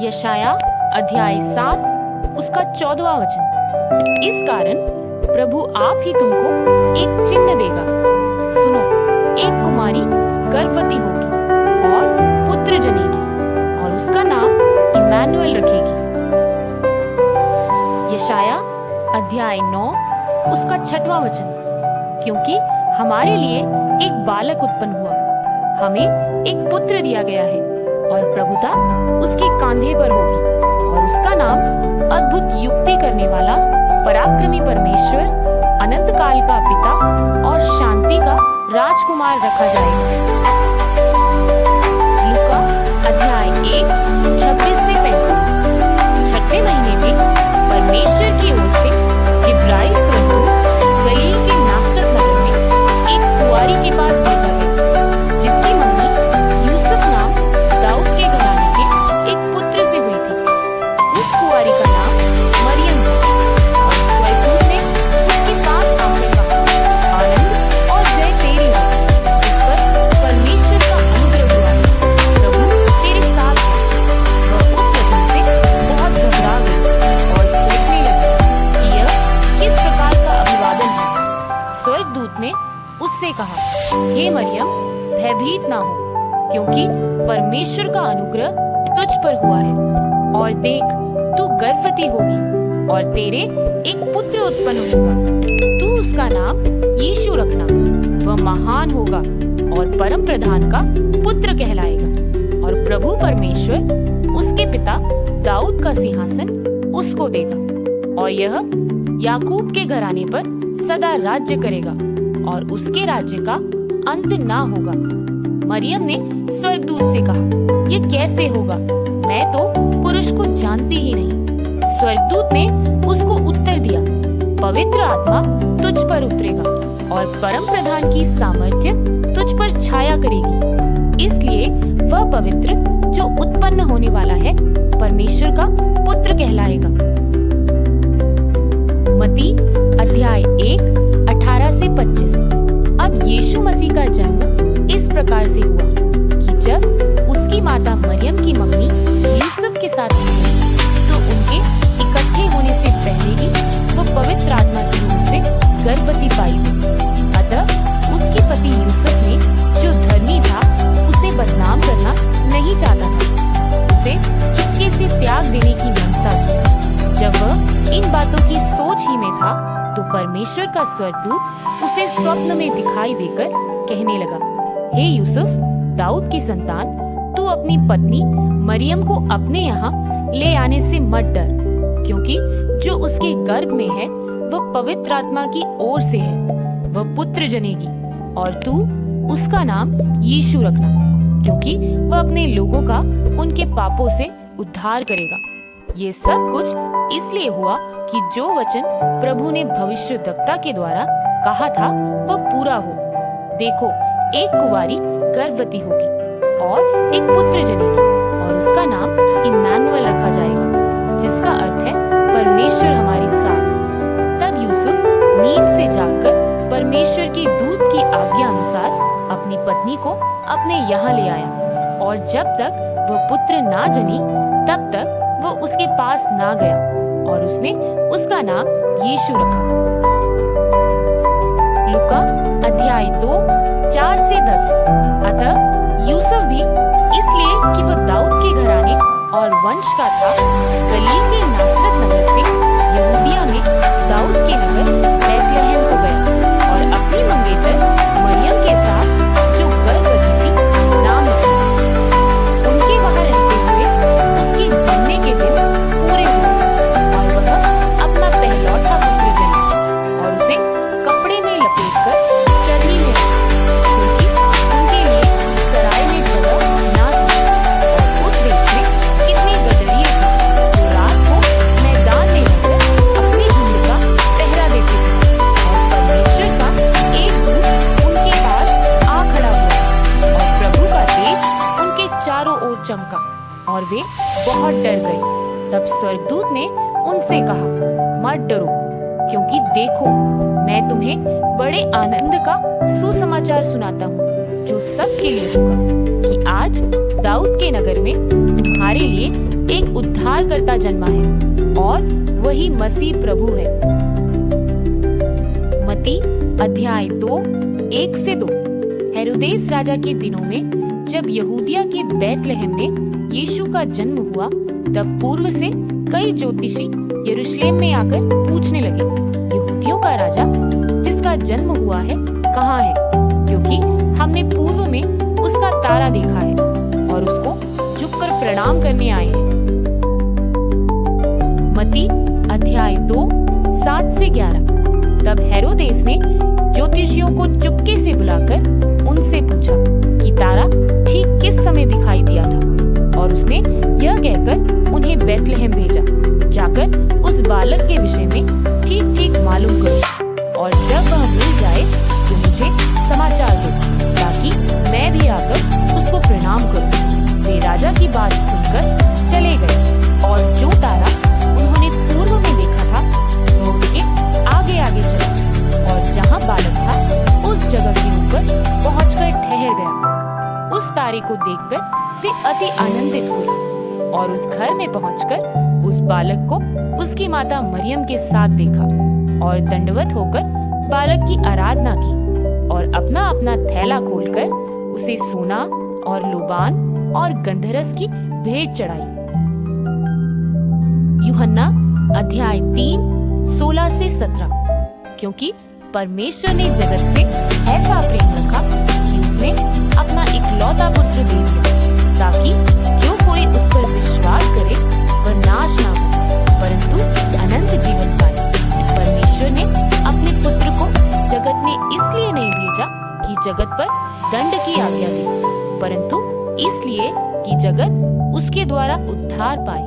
यशाया अध्याय 7 उसका 14वां वचन। इस कारण प्रभु आप ही तुमको एक चिन्ह देगा। सुनो, एक कुमारी गर्भवती होगी और पुत्र जनेगी और उसका नाम इम्मानुएल रखेगी। यशाया अध्याय 9 उसका 6वां वचन। क्योंकि हमारे लिए एक बालक उत्पन्न हुआ, हमें एक पुत्र दिया गया है और प्रभुता उसके कांधे पर होगी और उसका नाम अद्भुत युक्ति करने वाला, पराक्रमी परमेश्वर, अनंत काल का पिता और शांति का राजकुमार रखा जाएगा। लूका अध्याय 1 26 से 35। 6वें महीने में परमेश्वर की ओर से जिब्राइल स्वर्गदूत गलील के नासरत नगर में एक कुंवारी के पास भेजा गया, जिसकी मम्मी यूसुफ नाम दाऊद के घराने के एक पुत्र से हुई थी। उस कुंवारी का नाम मरियम था। और स्वर्गदूत ने उसके पास आकर कहा, आनंद और जय तेरी हो, जिस पर परमेश्वर का अनुग्रह हुआ है, प्रभु तेरे साथ है। वह उस वचन से बहुत घबरा गई और सोचने लगी कि यह किस प्रकार का अभिवादन है। स्वर्गदूत ने उससे कहा, हे मरियम, भयभीत ना हो, क्योंकि परमेश्वर का अनुग्रह तुझ पर हुआ है। और देख, तू गर्भवती होगी और तेरे एक पुत्र उत्पन्न होगा। तू उसका नाम यीशु रखना। वह महान होगा और परम प्रधान का पुत्र कहलाएगा और प्रभु परमेश्वर उसके पिता दाऊद का सिंहासन उसको देगा और यह याकूब के घराने पर सदा राज्य करेगा और उसके राज्य का अंत ना होगा। मरियम ने स्वर्गदूत से कहा, यह कैसे होगा? मैं तो पुरुष को जानती ही नहीं। स्वर्गदूत ने उसको उत्तर दिया, पवित्र आत्मा तुझ पर उतरेगा और परम प्रधान की सामर्थ्य तुझ पर छाया करेगी। इसलिए वह पवित्र जो उत्पन्न होने वाला है परमेश्वर का पुत्र कहलाएगा। मत्ती अध्याय 1 18 से 25। अब यीशु मसीह का जन्म इस प्रकार से हुआ कि जब उसकी माता मरियम की मंगनी यूसुफ के साथ हुई तो उनके इकट्ठे होने से पहले ही वो पवित्र आत्मा की रूह से गर्भवती पाई हुई। अतः उसके पति यूसुफ ने, जो धर्मी था, उसे बदनाम करना नहीं चाहता था। उसे चुपके से त्याग देने की मनसा थी। जब वह इन बातों की सोच ही में था तो परमेश्वर का स्वर्गदूत उसे स्वप्न में दिखाई देकर कहने लगा, हे यूसुफ, दाऊद की संतान, तू अपनी पत्नी मरियम को अपने यहाँ ले आने से मत डर, क्योंकि जो उसके गर्भ में है वह पवित्र आत्मा की ओर से है। वह पुत्र जनेगी और तू उसका नाम यीशु रखना, क्योंकि वह अपने लोगों का उनके पापों से उद्धार करेगा। ये सब कुछ इसलिए हुआ कि जो वचन प्रभु ने भविष्यद्वक्ता के द्वारा कहा था वह पूरा हो। देखो, एक कुंवारी गर्भवती होगी और एक पुत्र जनेगी और उसका नाम इम्मानुएल रखा जाएगा, जिसका अर्थ है परमेश्वर हमारे साथ। तब यूसुफ नींद से जागकर परमेश्वर के दूत की आज्ञा अनुसार अपनी पत्नी को अपने यहाँ ले आया और जब तक वह पुत्र ना जनी तब तक वह उसके पास ना गया और उसने उसका नाम यीशु रखा। लूका अध्याय 2 4 से 10। अतः यूसुफ भी इसलिए कि वह दाऊद के घराने और वंश का था, गलील के नासरत नगर से यहूदिया में दाऊद के नगर बैतलहम को गया और अपनी मंगेतर मरियम के साथ, जो गर्भवती थी, नाम रखा। उनके वहां रहते हुए उसके जन्मे के दिन पूरे हुए और वह अपना पहलौठा पुत्र जनी और उसे कपड़े में लपेटकर चरनी में रखा, क्योंकि उनके लिए सराय में जगह ना थी और उस देश में कितने गदरिये थे जो रात को मैदान में रहकर अपनी झुंड का पहरा देते थे। और परमेश्वर का एक दूत उनके पास आ खड़ा हुआ और प्रभु का तेज उनके चारों ओर चमका और वे बहुत डर गए। तब स्वर्गदूत ने उनसे कहा, मत डरो, क्योंकि देखो, मैं तुम्हें बड़े आनंद का सुसमाचार सुनाता हूँ, जो सबके लिए होगा, कि आज दाऊद के नगर में तुम्हारे लिए एक उद्धारकर्ता जन्मा है और वही मसीह प्रभु है। मत्ती अध्याय 2 1 से 2। हेरोदेस राजा के दिनों में जब यहूदिया के बैतलहम में यीशु का जन्म हुआ, तब पूर्व से कई ज्योतिषी यरूशलेम में आकर पूछने लगे, यहूदियों का राजा जिसका जन्म हुआ है कहाँ है? क्योंकि हमने पूर्व में उसका तारा देखा है और उसको झुककर प्रणाम करने आए हैं। मत्ती अध्याय 2 7 से 11। तब हेरोदेस ने ज्योतिषियों को चुपके से बुलाकर उनसे पूछा कि तारा ठीक किस समय दिखाई दिया था, और उसने यह कहकर उन्हें बैतलहम भेजा, जाकर उस बालक के विषय में ठीक ठीक मालूम करो, और जब वह मिल जाए तो मुझे समाचार दो, ताकि मैं भी आकर उसको प्रणाम करूं। वे राजा की बात सुनकर चले गए, और जो तारा उन्होंने पूर्व में देखा था वह उनके आगे आगे चला, और जहाँ बालक था उस जगह के ऊपर पहुंचकर ठहर गया। उस तारे को देखकर वे अति आनंदित हुए, और उस घर में पहुंचकर उस बालक को उसकी माता मरियम के साथ देखा, और दंडवत होकर बालक की आराधना की, और अपना अपना थैला खोलकर उसे सोना और लोबान और गंधरस की भेंट चढ़ाई। यूहन्ना अध्याय 3 16 से 17। क्योंकि परमेश्वर ने जगत से ऐसा प्रेम रखा कि उसने अपना इकलौता पुत्र दे दिया, ताकि जो कोई उस पर विश्वास करे वह नाश ना हो, परंतु अनंत जीवन पाए। परमेश्वर ने अपने पुत्र को जगत में इसलिए नहीं भेजा कि जगत पर दंड की आज्ञा दे, परंतु इसलिए कि जगत उसके द्वारा उद्धार पाए।